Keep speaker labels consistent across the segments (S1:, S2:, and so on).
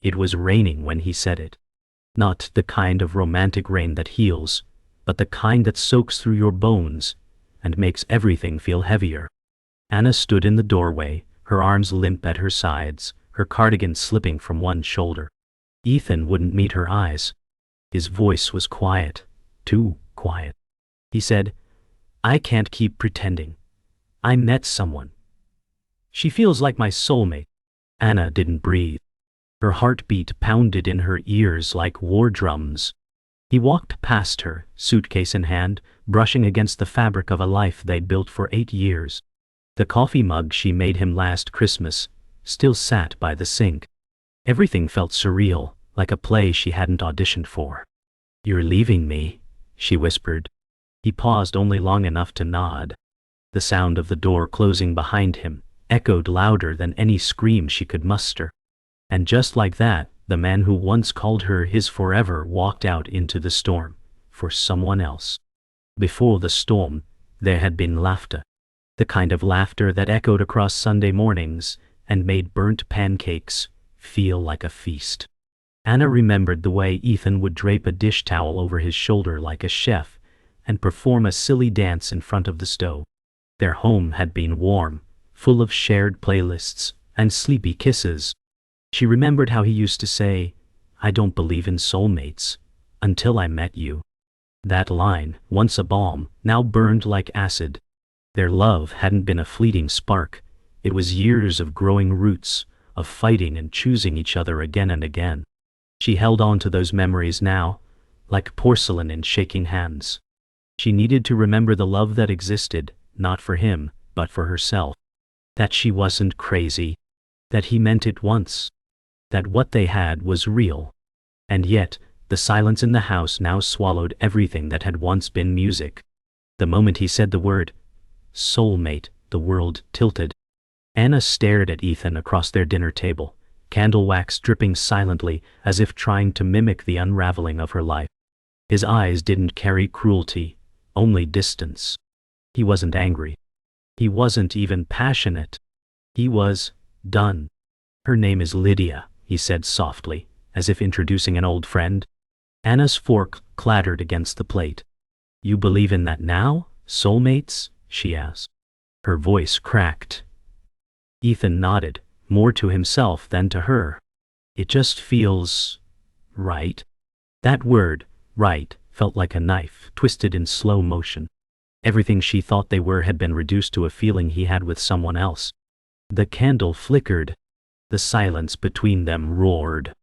S1: It was raining when he said it. Not the kind of romantic rain that heals, but the kind that soaks through your bones and makes everything feel heavier. Anna stood in the doorway, her arms limp at her sides, her cardigan slipping from one shoulder. Ethan wouldn't meet her eyes. His voice was quiet, too quiet. He said, "I can't keep pretending. I met someone. She feels like my soulmate." Anna didn't breathe. Her heartbeat pounded in her ears like war drums. He walked past her, suitcase in hand, brushing against the fabric of a life they'd built for 8 years. The coffee mug she made him last Christmas still sat by the sink. Everything felt surreal, like a play she hadn't auditioned for. "You're leaving me," she whispered. He paused only long enough to nod. The sound of the door closing behind him echoed louder than any scream she could muster. And just like that, the man who once called her his forever walked out into the storm, for someone else. Before the storm, there had been laughter. The kind of laughter that echoed across Sunday mornings and made burnt pancakes feel like a feast. Anna remembered the way Ethan would drape a dish towel over his shoulder like a chef and perform a silly dance in front of the stove. Their home had been warm, full of shared playlists and sleepy kisses. She remembered how he used to say, "I don't believe in soulmates, until I met you." That line, once a balm, now burned like acid. Their love hadn't been a fleeting spark. It was years of growing roots, of fighting and choosing each other again and again. She held on to those memories now, like porcelain in shaking hands. She needed to remember the love that existed, not for him, but for herself. That she wasn't crazy. That he meant it once. That what they had was real. And yet, the silence in the house now swallowed everything that had once been music. The moment he said the word, soulmate, the world tilted. Anna stared at Ethan across their dinner table, candle wax dripping silently as if trying to mimic the unraveling of her life. His eyes didn't carry cruelty, only distance. He wasn't angry. He wasn't even passionate. He was done. "Her name is Lydia," he said softly, as if introducing an old friend. Anna's fork clattered against the plate. "You believe in that now, soulmates?" she asked. Her voice cracked. Ethan nodded, more to himself than to her. "It just feels right." That word, right, felt like a knife, twisted in slow motion. Everything she thought they were had been reduced to a feeling he had with someone else. The candle flickered. The silence between them roared.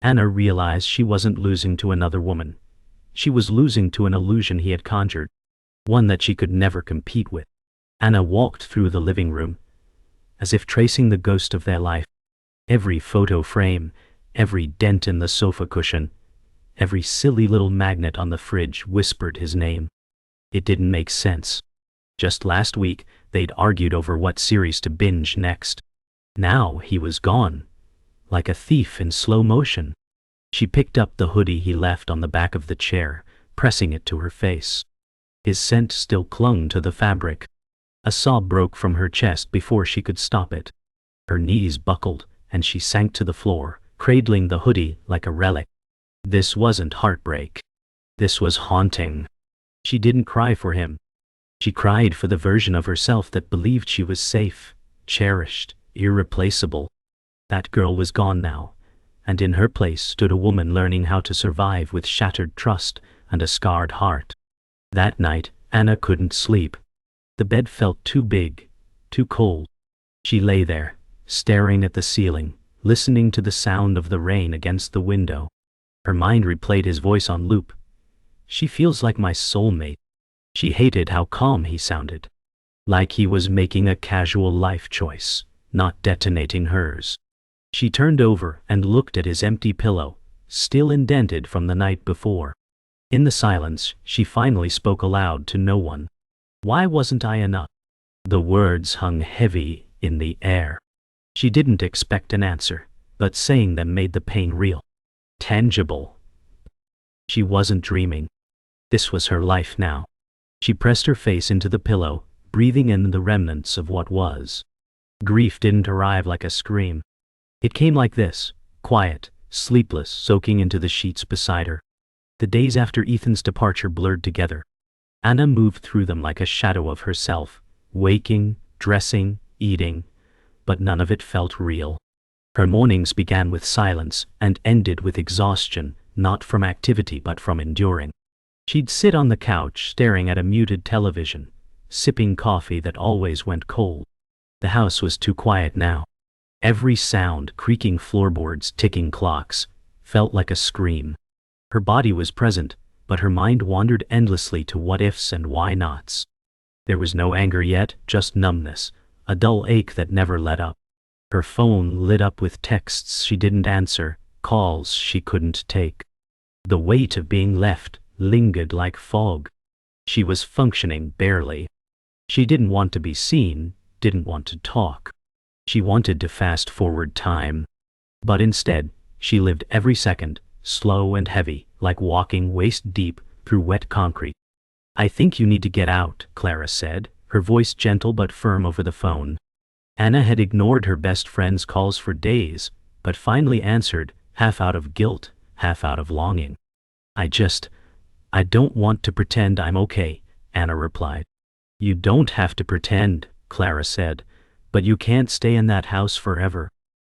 S1: Anna realized she wasn't losing to another woman. She was losing to an illusion he had conjured, one that she could never compete with. Anna walked through the living room, as if tracing the ghost of their life. Every photo frame, every dent in the sofa cushion, every silly little magnet on the fridge whispered his name. It didn't make sense. Just last week, they'd argued over what series to binge next. Now he was gone, like a thief in slow motion. She picked up the hoodie he left on the back of the chair, pressing it to her face. His scent still clung to the fabric. A sob broke from her chest before she could stop it. Her knees buckled, and she sank to the floor, cradling the hoodie like a relic. This wasn't heartbreak. This was haunting. She didn't cry for him. She cried for the version of herself that believed she was safe, cherished, irreplaceable. That girl was gone now, and in her place stood a woman learning how to survive with shattered trust and a scarred heart. That night, Anna couldn't sleep. The bed felt too big, too cold. She lay there, staring at the ceiling, listening to the sound of the rain against the window. Her mind replayed his voice on loop. "She feels like my soulmate." She hated how calm he sounded. Like he was making a casual life choice, not detonating hers. She turned over and looked at his empty pillow, still indented from the night before. In the silence, she finally spoke aloud to no one. "Why wasn't I enough?" The words hung heavy in the air. She didn't expect an answer, but saying them made the pain real, tangible. She wasn't dreaming. This was her life now. She pressed her face into the pillow, breathing in the remnants of what was. Grief didn't arrive like a scream. It came like this, quiet, sleepless, soaking into the sheets beside her. The days after Ethan's departure blurred together. Anna moved through them like a shadow of herself, waking, dressing, eating, but none of it felt real. Her mornings began with silence and ended with exhaustion, not from activity but from enduring. She'd sit on the couch staring at a muted television, sipping coffee that always went cold. The house was too quiet now. Every sound, creaking floorboards, ticking clocks, felt like a scream. Her body was present, but her mind wandered endlessly to what-ifs and why-nots. There was no anger yet, just numbness, a dull ache that never let up. Her phone lit up with texts she didn't answer, calls she couldn't take. The weight of being left lingered like fog. She was functioning barely. She didn't want to be seen, didn't want to talk. She wanted to fast forward time. But instead, she lived every second, slow and heavy, like walking waist deep through wet concrete. "I think you need to get out," Clara said, her voice gentle but firm over the phone. Anna had ignored her best friend's calls for days, but finally answered, half out of guilt, half out of longing. I don't want to pretend I'm okay," Anna replied. "You don't have to pretend," Clara said, "but you can't stay in that house forever."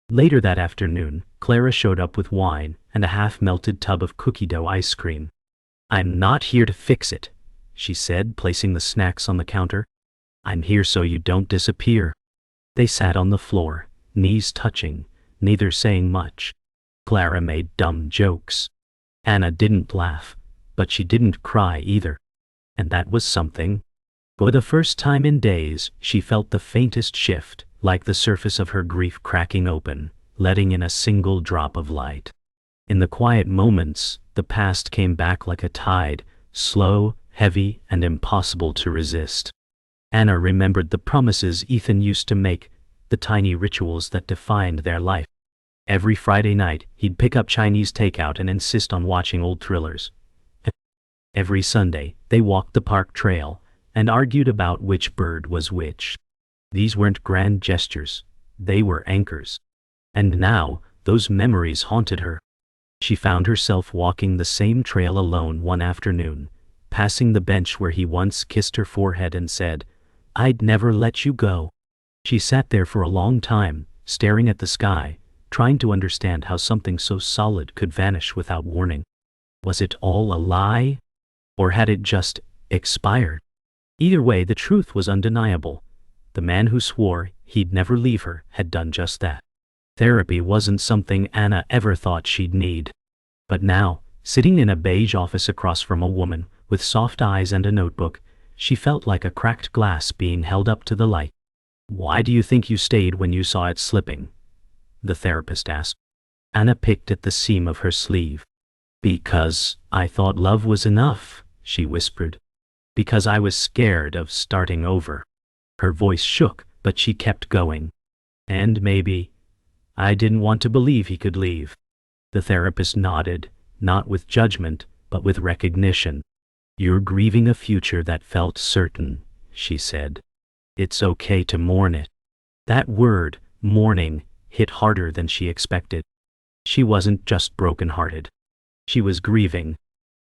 S1: Later that afternoon, Clara showed up with wine and a half-melted tub of cookie dough ice cream. "I'm not here to fix it," she said, placing the snacks on the counter. "I'm here so you don't disappear." They sat on the floor, knees touching, neither saying much. Clara made dumb jokes. Anna didn't laugh, but she didn't cry either. And that was something. For the first time in days, she felt the faintest shift, like the surface of her grief cracking open, letting in a single drop of light. In the quiet moments, the past came back like a tide, slow, heavy, and impossible to resist. Anna remembered the promises Ethan used to make, the tiny rituals that defined their life. Every Friday night, he'd pick up Chinese takeout and insist on watching old thrillers. Every Sunday, they walked the park trail and argued about which bird was which. These weren't grand gestures, they were anchors. And now, those memories haunted her. She found herself walking the same trail alone one afternoon, passing the bench where he once kissed her forehead and said, "I'd never let you go." She sat there for a long time, staring at the sky, trying to understand how something so solid could vanish without warning. Was it all a lie? Or had it just expired? Either way, the truth was undeniable. The man who swore he'd never leave her had done just that. Therapy wasn't something Anna ever thought she'd need. But now, sitting in a beige office across from a woman with soft eyes and a notebook, she felt like a cracked glass being held up to the light. "Why do you think you stayed when you saw it slipping?" the therapist asked. Anna picked at the seam of her sleeve. "Because I thought love was enough," she whispered. "Because I was scared of starting over." Her voice shook, but she kept going. "And maybe I didn't want to believe he could leave." The therapist nodded, not with judgment, but with recognition. "You're grieving a future that felt certain," she said. "It's okay to mourn it." That word, mourning, hit harder than she expected. She wasn't just broken-hearted. She was grieving,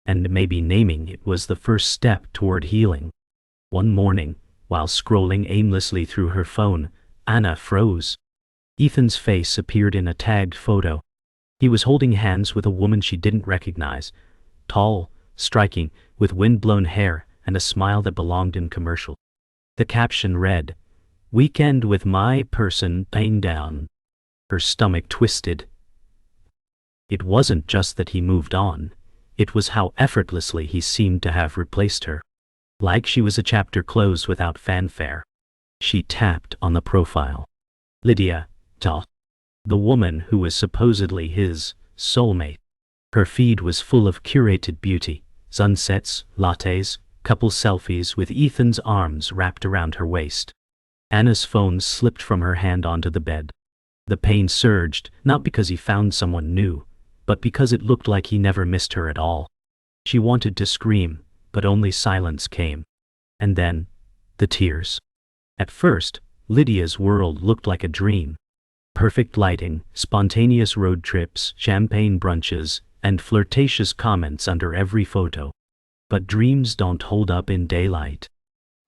S1: and maybe naming it was the first step toward healing. One morning, while scrolling aimlessly through her phone, Anna froze. Ethan's face appeared in a tagged photo. He was holding hands with a woman she didn't recognize, tall, striking, with wind-blown hair and a smile that belonged in commercial. The caption read, "Weekend with my person, pain down." Her stomach twisted. It wasn't just that he moved on. It was how effortlessly he seemed to have replaced her. Like she was a chapter closed without fanfare. She tapped on the profile. Lydia, the woman who was supposedly his soulmate. Her feed was full of curated beauty, sunsets, lattes, couple selfies with Ethan's arms wrapped around her waist. Anna's phone slipped from her hand onto the bed. The pain surged, not because he found someone new, but because it looked like he never missed her at all. She wanted to scream, but only silence came. And then, the tears. At first, Lydia's world looked like a dream. Perfect lighting, spontaneous road trips, champagne brunches, and flirtatious comments under every photo. But dreams don't hold up in daylight.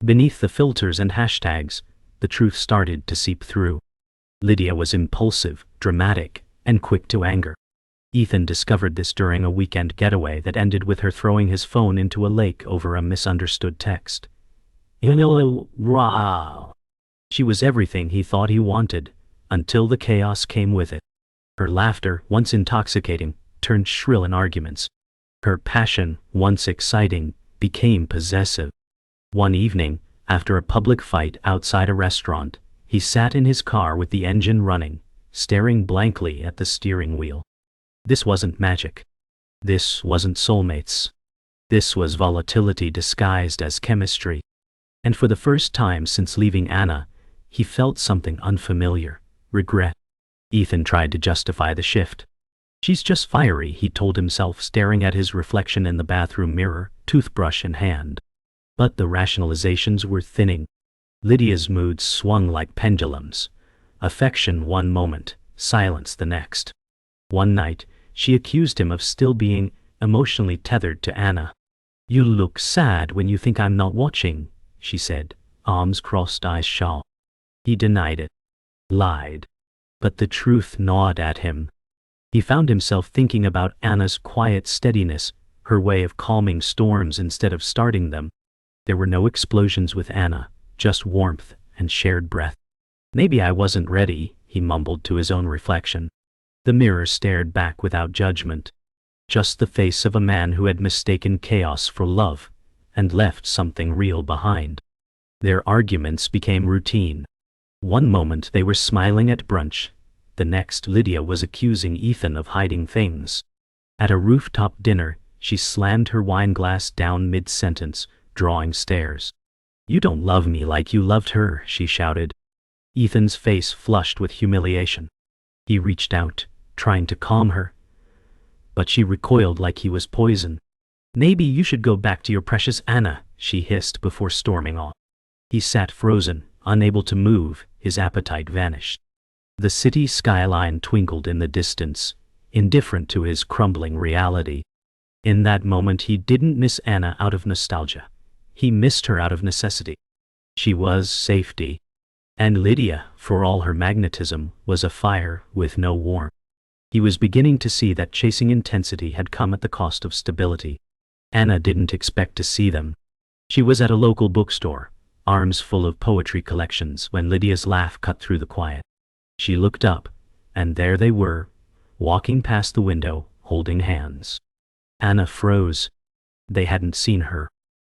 S1: Beneath the filters and hashtags, the truth started to seep through. Lydia was impulsive, dramatic, and quick to anger. Ethan discovered this during a weekend getaway that ended with her throwing his phone into a lake over a misunderstood text. She was everything he thought he wanted, until the chaos came with it. Her laughter, once intoxicating, turned shrill in arguments. Her passion, once exciting, became possessive. One evening, after a public fight outside a restaurant, he sat in his car with the engine running, staring blankly at the steering wheel. This wasn't magic. This wasn't soulmates. This was volatility disguised as chemistry. And for the first time since leaving Anna, he felt something unfamiliar: regret. Ethan tried to justify the shift. She's just fiery, he told himself, staring at his reflection in the bathroom mirror, toothbrush in hand. But the rationalizations were thinning. Lydia's moods swung like pendulums. Affection one moment, silence the next. One night, she accused him of still being emotionally tethered to Anna. "You look sad when you think I'm not watching," she said, arms crossed, eyes shallow. He denied it. Lied. But the truth gnawed at him. He found himself thinking about Anna's quiet steadiness, her way of calming storms instead of starting them. There were no explosions with Anna, just warmth and shared breath. "Maybe I wasn't ready," he mumbled to his own reflection. The mirror stared back without judgment. Just the face of a man who had mistaken chaos for love, and left something real behind. Their arguments became routine. One moment they were smiling at brunch. The next, Lydia was accusing Ethan of hiding things. At a rooftop dinner, she slammed her wine glass down mid-sentence, drawing stares. "You don't love me like you loved her," she shouted. Ethan's face flushed with humiliation. He reached out, trying to calm her. But she recoiled like he was poison. "Maybe you should go back to your precious Anna," she hissed before storming off. He sat frozen, unable to move, his appetite vanished. The city skyline twinkled in the distance, indifferent to his crumbling reality. In that moment he didn't miss Anna out of nostalgia. He missed her out of necessity. She was safety. And Lydia, for all her magnetism, was a fire with no warmth. He was beginning to see that chasing intensity had come at the cost of stability. Anna didn't expect to see them. She was at a local bookstore, arms full of poetry collections, when Lydia's laugh cut through the quiet. She looked up, and there they were, walking past the window, holding hands. Anna froze. They hadn't seen her.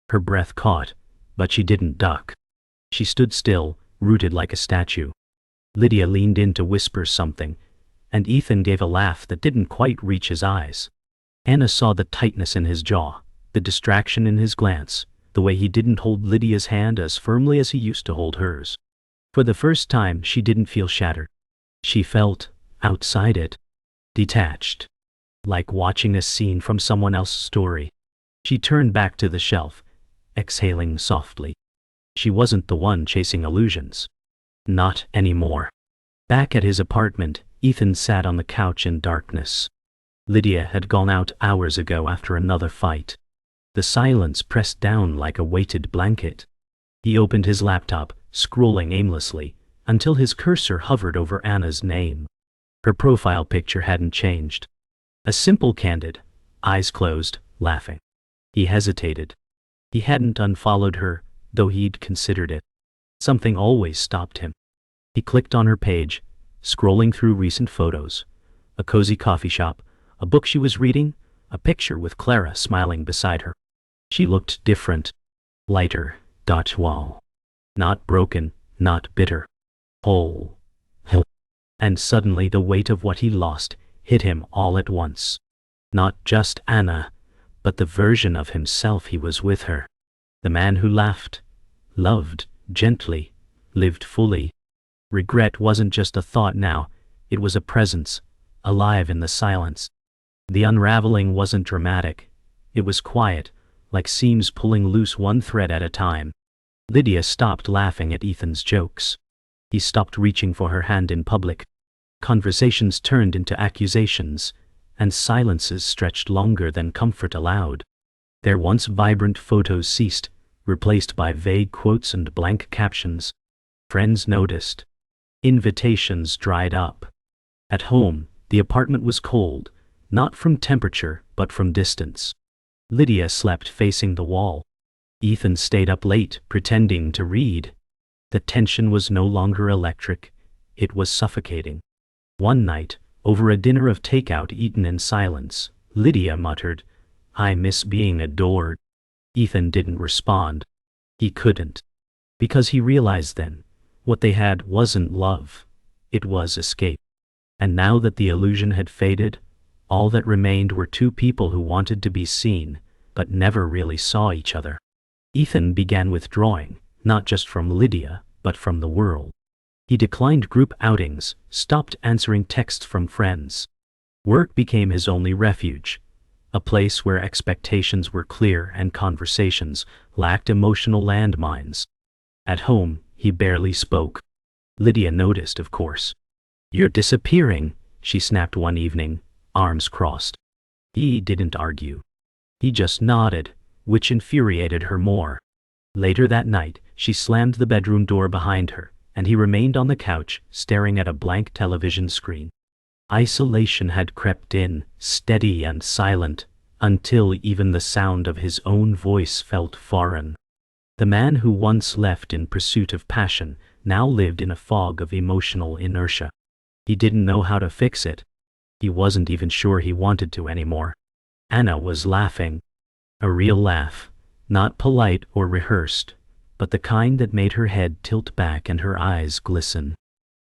S1: Her breath caught, but she didn't duck. She stood still, rooted like a statue. Lydia leaned in to whisper something, and Ethan gave a laugh that didn't quite reach his eyes. Anna saw the tightness in his jaw, the distraction in his glance, the way he didn't hold Lydia's hand as firmly as he used to hold hers. For the first time, she didn't feel shattered. She felt outside it, detached, like watching a scene from someone else's story. She turned back to the shelf, exhaling softly. She wasn't the one chasing illusions. Not anymore. Back at his apartment, Ethan sat on the couch in darkness. Lydia had gone out hours ago after another fight. The silence pressed down like a weighted blanket. He opened his laptop, scrolling aimlessly, until his cursor hovered over Anna's name. Her profile picture hadn't changed. A simple candid, eyes closed, laughing. He hesitated. He hadn't unfollowed her, though he'd considered it. Something always stopped him. He clicked on her page, scrolling through recent photos. A cozy coffee shop, a book she was reading, a picture with Clara smiling beside her. She looked different. Lighter, wall. Not broken, not bitter. Whole. And suddenly the weight of what he lost hit him all at once. Not just Anna, but the version of himself he was with her. The man who laughed, loved, gently, lived fully. Regret wasn't just a thought now, it was a presence, alive in the silence. The unraveling wasn't dramatic. It was quiet, like seams pulling loose one thread at a time. Lydia stopped laughing at Ethan's jokes. He stopped reaching for her hand in public. Conversations turned into accusations, and silences stretched longer than comfort allowed. Their once vibrant photos ceased, replaced by vague quotes and blank captions. Friends noticed. Invitations dried up. At home, the apartment was cold, not from temperature, but from distance. Lydia slept facing the wall. Ethan stayed up late, pretending to read. The tension was no longer electric, it was suffocating. One night, over a dinner of takeout eaten in silence, Lydia muttered, "I miss being adored." Ethan didn't respond. He couldn't. Because he realized then, what they had wasn't love, it was escape. And now that the illusion had faded, all that remained were two people who wanted to be seen, but never really saw each other. Ethan began withdrawing, not just from Lydia, but from the world. He declined group outings, stopped answering texts from friends. Work became his only refuge, a place where expectations were clear and conversations lacked emotional landmines. At home, he barely spoke. Lydia noticed, of course. "You're disappearing," she snapped one evening, arms crossed. He didn't argue. He just nodded, which infuriated her more. Later that night, she slammed the bedroom door behind her, and he remained on the couch, staring at a blank television screen. Isolation had crept in, steady and silent, until even the sound of his own voice felt foreign. The man who once left in pursuit of passion now lived in a fog of emotional inertia. He didn't know how to fix it. He wasn't even sure he wanted to anymore. Anna was laughing. A real laugh, not polite or rehearsed, but the kind that made her head tilt back and her eyes glisten.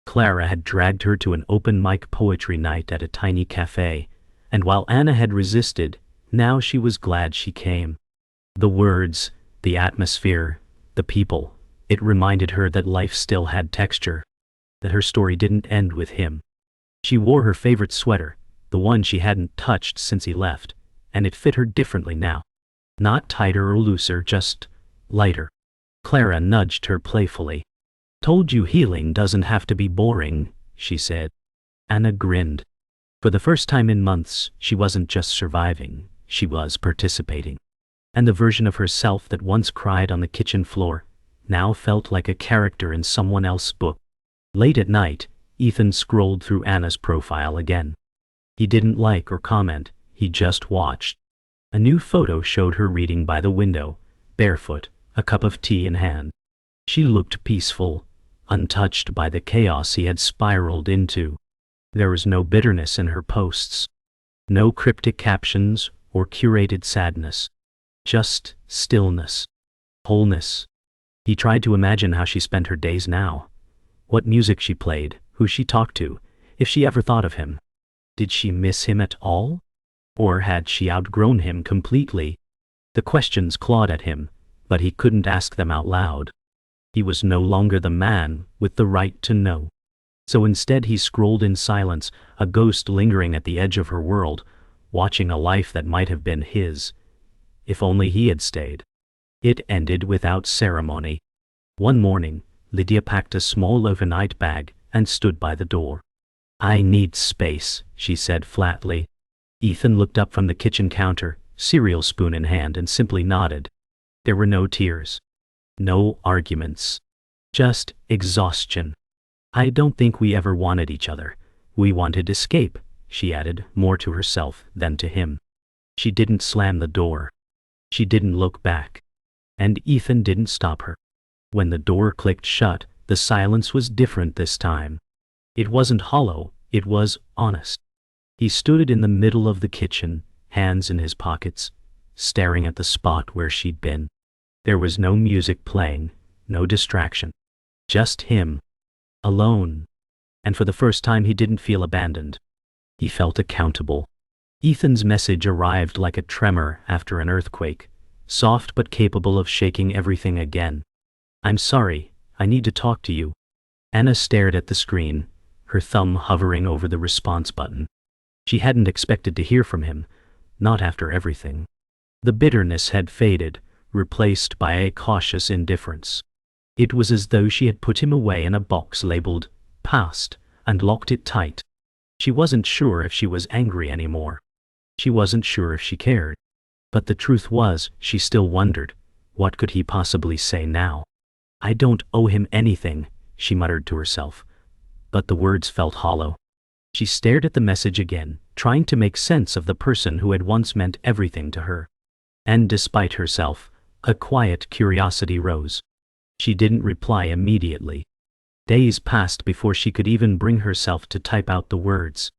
S1: Clara had dragged her to an open mic poetry night at a tiny cafe, and while Anna had resisted, now she was glad she came. The words, the atmosphere, the people, it reminded her that life still had texture, that her story didn't end with him. She wore her favorite sweater, the one she hadn't touched since he left, and it fit her differently now. Not tighter or looser, just lighter. Clara nudged her playfully. "Told you healing doesn't have to be boring," she said. Anna grinned. For the first time in months, she wasn't just surviving, she was participating. And the version of herself that once cried on the kitchen floor now felt like a character in someone else's book. Late at night, Ethan scrolled through Anna's profile again. He didn't like or comment, he just watched. A new photo showed her reading by the window, barefoot, a cup of tea in hand. She looked peaceful, untouched by the chaos he had spiraled into. There was no bitterness in her posts, no cryptic captions or curated sadness, just stillness, wholeness. He tried to imagine how she spent her days now, what music she played, who she talked to, if she ever thought of him. Did she miss him at all? Or had she outgrown him completely? The questions clawed at him, but he couldn't ask them out loud. He was no longer the man with the right to know. So instead he scrolled in silence, a ghost lingering at the edge of her world, watching a life that might have been his, if only he had stayed. It ended without ceremony. One morning, Lydia packed a small overnight bag and stood by the door. "I need space," she said flatly. Ethan looked up from the kitchen counter, cereal spoon in hand, and simply nodded. There were no tears. No arguments. Just exhaustion. "I don't think we ever wanted each other. We wanted escape," she added, more to herself than to him. She didn't slam the door. She didn't look back. And Ethan didn't stop her. When the door clicked shut, the silence was different this time. It wasn't hollow, it was honest. He stood in the middle of the kitchen, hands in his pockets, staring at the spot where she'd been. There was no music playing, no distraction. Just him. Alone. And for the first time he didn't feel abandoned. He felt accountable. Ethan's message arrived like a tremor after an earthquake, soft but capable of shaking everything again. "I'm sorry, I need to talk to you." Anna stared at the screen, her thumb hovering over the response button. She hadn't expected to hear from him, not after everything. The bitterness had faded, replaced by a cautious indifference. It was as though she had put him away in a box labeled past, and locked it tight. She wasn't sure if she was angry anymore. She wasn't sure if she cared. But the truth was, she still wondered, what could he possibly say now? I don't owe him anything, she muttered to herself. But the words felt hollow. She stared at the message again, trying to make sense of the person who had once meant everything to her. And despite herself, a quiet curiosity rose. She didn't reply immediately. Days passed before she could even bring herself to type out the words.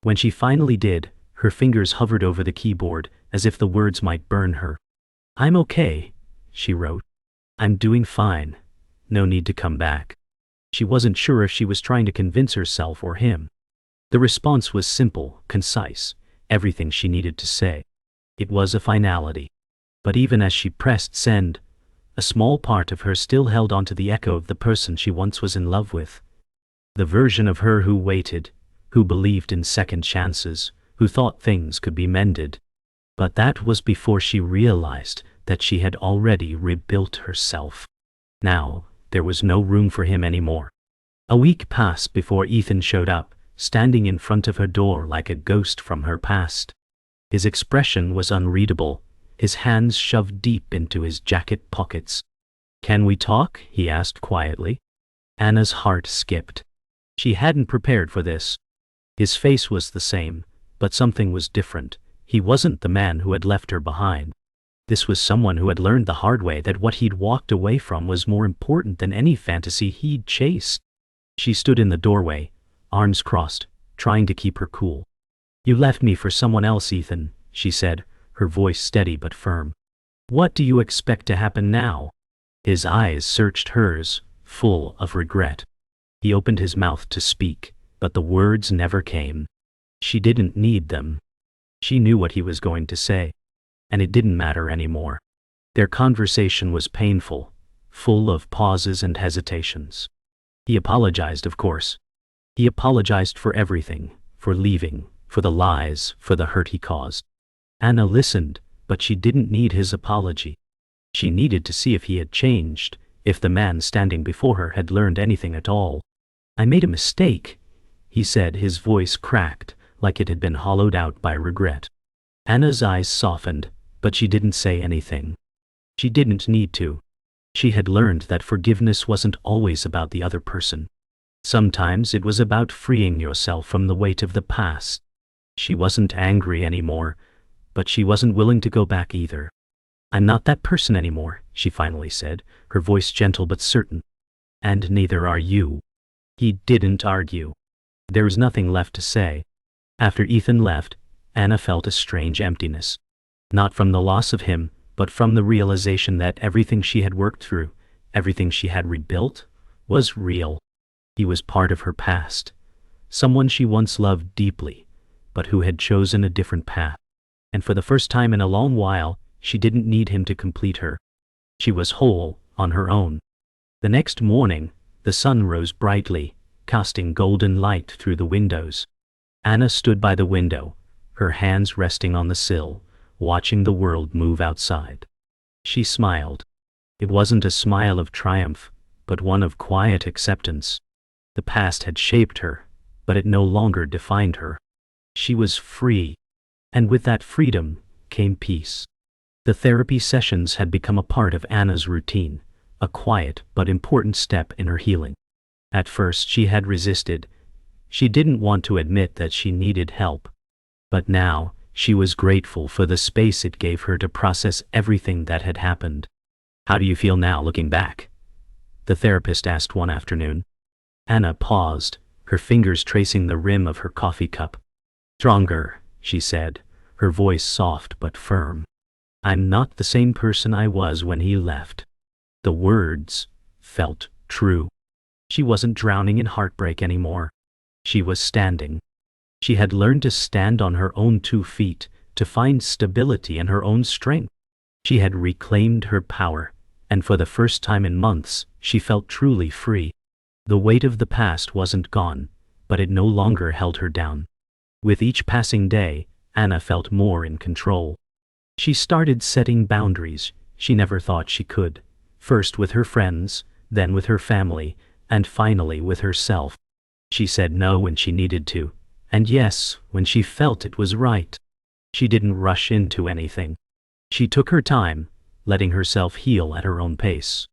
S1: When she finally did, her fingers hovered over the keyboard, as if the words might burn her. I'm okay, she wrote. I'm doing fine. No need to come back. She wasn't sure if she was trying to convince herself or him. The response was simple, concise, everything she needed to say. It was a finality. But even as she pressed send, a small part of her still held onto the echo of the person she once was in love with. The version of her who waited, who believed in second chances, who thought things could be mended. But that was before she realized that she had already rebuilt herself. Now, there was no room for him anymore. A week passed before Ethan showed up, standing in front of her door like a ghost from her past. His expression was unreadable, his hands shoved deep into his jacket pockets. Can we talk? He asked quietly. Anna's heart skipped. She hadn't prepared for this. His face was the same, but something was different. He wasn't the man who had left her behind. This was someone who had learned the hard way that what he'd walked away from was more important than any fantasy he'd chased. She stood in the doorway, arms crossed, trying to keep her cool. You left me for someone else, Ethan, she said, her voice steady but firm. What do you expect to happen now? His eyes searched hers, full of regret. He opened his mouth to speak, but the words never came. She didn't need them. She knew what he was going to say, and it didn't matter anymore. Their conversation was painful, full of pauses and hesitations. He apologized, of course. He apologized for everything, for leaving, for the lies, for the hurt he caused. Anna listened, but she didn't need his apology. She needed to see if he had changed, if the man standing before her had learned anything at all. I made a mistake, he said, his voice cracked, like it had been hollowed out by regret. Anna's eyes softened, but she didn't say anything. She didn't need to. She had learned that forgiveness wasn't always about the other person. Sometimes it was about freeing yourself from the weight of the past. She wasn't angry anymore, but she wasn't willing to go back either. I'm not that person anymore, she finally said, her voice gentle but certain. And neither are you. He didn't argue. There was nothing left to say. After Ethan left, Anna felt a strange emptiness. Not from the loss of him, but from the realization that everything she had worked through, everything she had rebuilt, was real. He was part of her past. Someone she once loved deeply, but who had chosen a different path. And for the first time in a long while, she didn't need him to complete her. She was whole, on her own. The next morning, the sun rose brightly, casting golden light through the windows. Anna stood by the window, her hands resting on the sill, watching the world move outside. She smiled. It wasn't a smile of triumph, but one of quiet acceptance. The past had shaped her, but it no longer defined her. She was free, and with that freedom came peace. The therapy sessions had become a part of Anna's routine, a quiet but important step in her healing. At first she had resisted. She didn't want to admit that she needed help. But now, she was grateful for the space it gave her to process everything that had happened. How do you feel now, looking back? The therapist asked one afternoon. Anna paused, her fingers tracing the rim of her coffee cup. Stronger, she said, her voice soft but firm. I'm not the same person I was when he left. The words felt true. She wasn't drowning in heartbreak anymore. She was standing. She had learned to stand on her own 2 feet, to find stability in her own strength. She had reclaimed her power, and for the first time in months, she felt truly free. The weight of the past wasn't gone, but it no longer held her down. With each passing day, Anna felt more in control. She started setting boundaries she never thought she could, first with her friends, then with her family, and finally with herself. She said no when she needed to, and yes when she felt it was right. She didn't rush into anything. She took her time, letting herself heal at her own pace.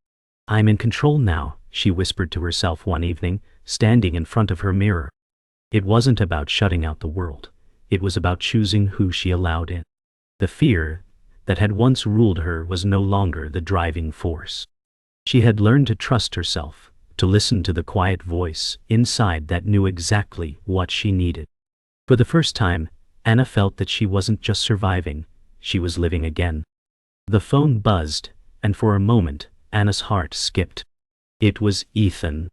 S1: "I'm in control now," she whispered to herself one evening, standing in front of her mirror. It wasn't about shutting out the world. It was about choosing who she allowed in. The fear that had once ruled her was no longer the driving force. She had learned to trust herself, to listen to the quiet voice inside that knew exactly what she needed. For the first time, Anna felt that she wasn't just surviving, she was living again. The phone buzzed, and for a moment, Anna's heart skipped. It was Ethan.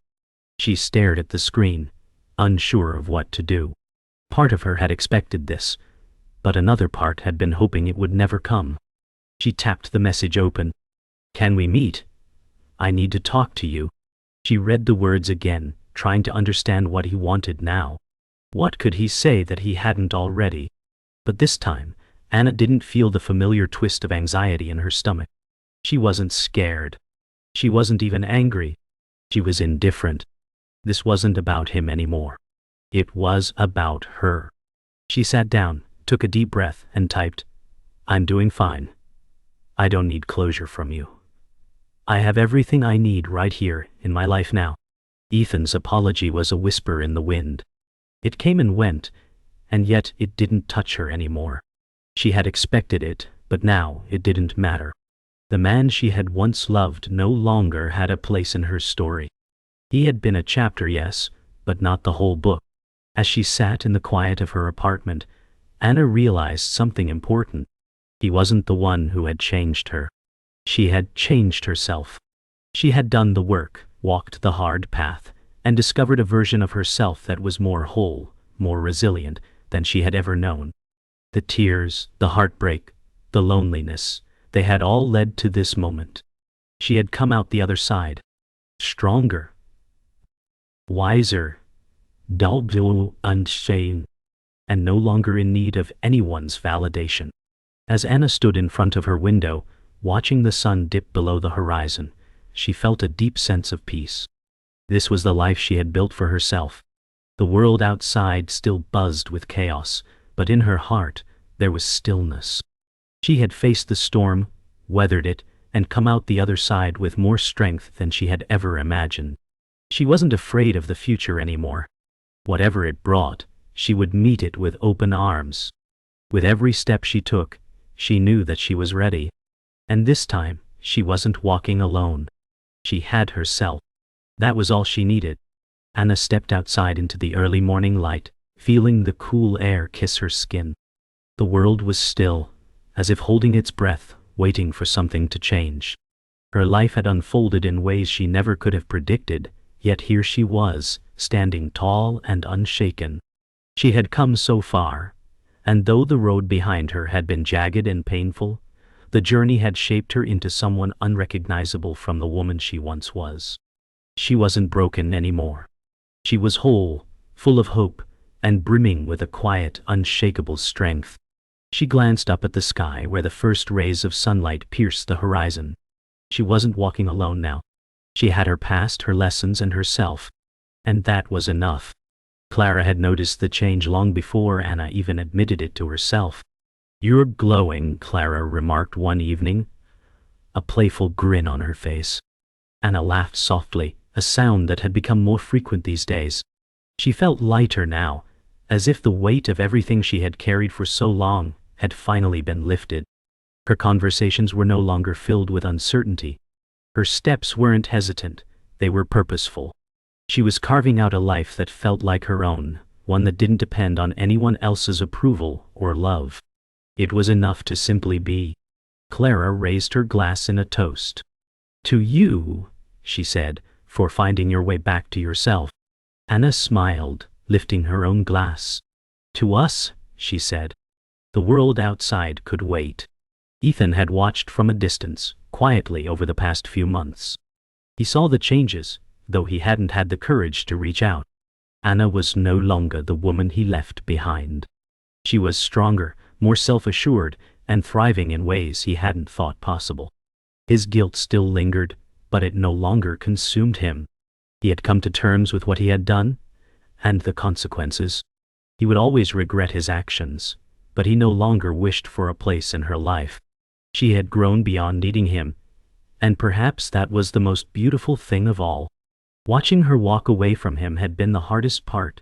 S1: She stared at the screen, unsure of what to do. Part of her had expected this, but another part had been hoping it would never come. She tapped the message open. "Can we meet? I need to talk to you." She read the words again, trying to understand what he wanted now. What could he say that he hadn't already? But this time, Anna didn't feel the familiar twist of anxiety in her stomach. She wasn't scared. She wasn't even angry. She was indifferent. This wasn't about him anymore. It was about her. She sat down, took a deep breath, and typed, "I'm doing fine. I don't need closure from you. I have everything I need right here in my life now." Ethan's apology was a whisper in the wind. It came and went, and yet it didn't touch her anymore. She had expected it, but now it didn't matter. The man she had once loved no longer had a place in her story. He had been a chapter, yes, but not the whole book. As she sat in the quiet of her apartment, Anna realized something important. He wasn't the one who had changed her. She had changed herself. She had done the work, walked the hard path, and discovered a version of herself that was more whole, more resilient than she had ever known. The tears, the heartbreak, the loneliness, they had all led to this moment. She had come out the other side, stronger, wiser, dull, unchained, and no longer in need of anyone's validation. As Anna stood in front of her window, watching the sun dip below the horizon, she felt a deep sense of peace. This was the life she had built for herself. The world outside still buzzed with chaos, but in her heart there was stillness. She had faced the storm, weathered it, and come out the other side with more strength than she had ever imagined. She wasn't afraid of the future anymore. Whatever it brought, she would meet it with open arms. With every step she took, she knew that she was ready. And this time, she wasn't walking alone. She had herself. That was all she needed. Anna stepped outside into the early morning light, feeling the cool air kiss her skin. The world was still, as if holding its breath, waiting for something to change. Her life had unfolded in ways she never could have predicted, yet here she was, standing tall and unshaken. She had come so far, and though the road behind her had been jagged and painful, the journey had shaped her into someone unrecognizable from the woman she once was. She wasn't broken anymore. She was whole, full of hope, and brimming with a quiet, unshakable strength. She glanced up at the sky where the first rays of sunlight pierced the horizon. She wasn't walking alone now. She had her past, her lessons, and herself. And that was enough. Clara had noticed the change long before Anna even admitted it to herself. "You're glowing," Clara remarked one evening, a playful grin on her face. Anna laughed softly, a sound that had become more frequent these days. She felt lighter now, as if the weight of everything she had carried for so long had finally been lifted. Her conversations were no longer filled with uncertainty. Her steps weren't hesitant, they were purposeful. She was carving out a life that felt like her own, one that didn't depend on anyone else's approval or love. It was enough to simply be. Clara raised her glass in a toast. "To you," she said, "for finding your way back to yourself." Anna smiled, lifting her own glass. "To us," she said. The world outside could wait. Ethan had watched from a distance, quietly over the past few months. He saw the changes, though he hadn't had the courage to reach out. Anna was no longer the woman he left behind. She was stronger, more self-assured, and thriving in ways he hadn't thought possible. His guilt still lingered, but it no longer consumed him. He had come to terms with what he had done, And the consequences? He would always regret his actions, but he no longer wished for a place in her life. She had grown beyond needing him, and perhaps that was the most beautiful thing of all. Watching her walk away from him had been the hardest part,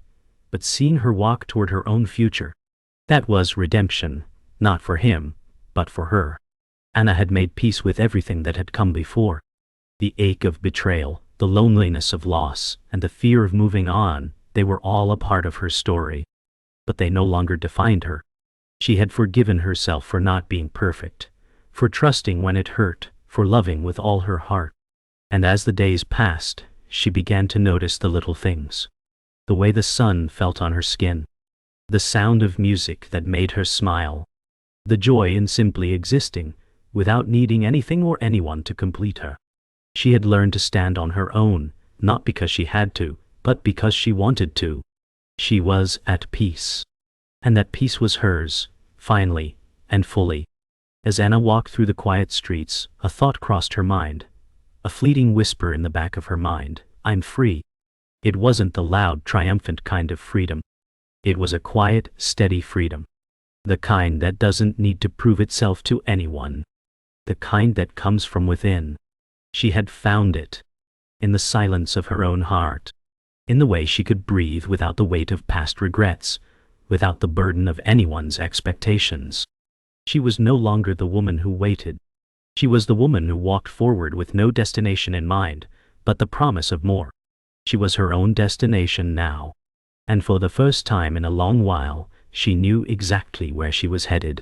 S1: but seeing her walk toward her own future, that was redemption, not for him, but for her. Anna had made peace with everything that had come before. The ache of betrayal, the loneliness of loss, and the fear of moving on, they were all a part of her story. But they no longer defined her. She had forgiven herself for not being perfect, for trusting when it hurt, for loving with all her heart. And as the days passed, she began to notice the little things. The way the sun felt on her skin. The sound of music that made her smile. The joy in simply existing, without needing anything or anyone to complete her. She had learned to stand on her own, not because she had to, but because she wanted to. She was at peace. And that peace was hers, finally, and fully. As Anna walked through the quiet streets, a thought crossed her mind. A fleeting whisper in the back of her mind, "I'm free." It wasn't the loud, triumphant kind of freedom. It was a quiet, steady freedom. The kind that doesn't need to prove itself to anyone. The kind that comes from within. She had found it. In the silence of her own heart. In the way she could breathe without the weight of past regrets, without the burden of anyone's expectations. She was no longer the woman who waited. She was the woman who walked forward with no destination in mind, but the promise of more. She was her own destination now. And for the first time in a long while, she knew exactly where she was headed.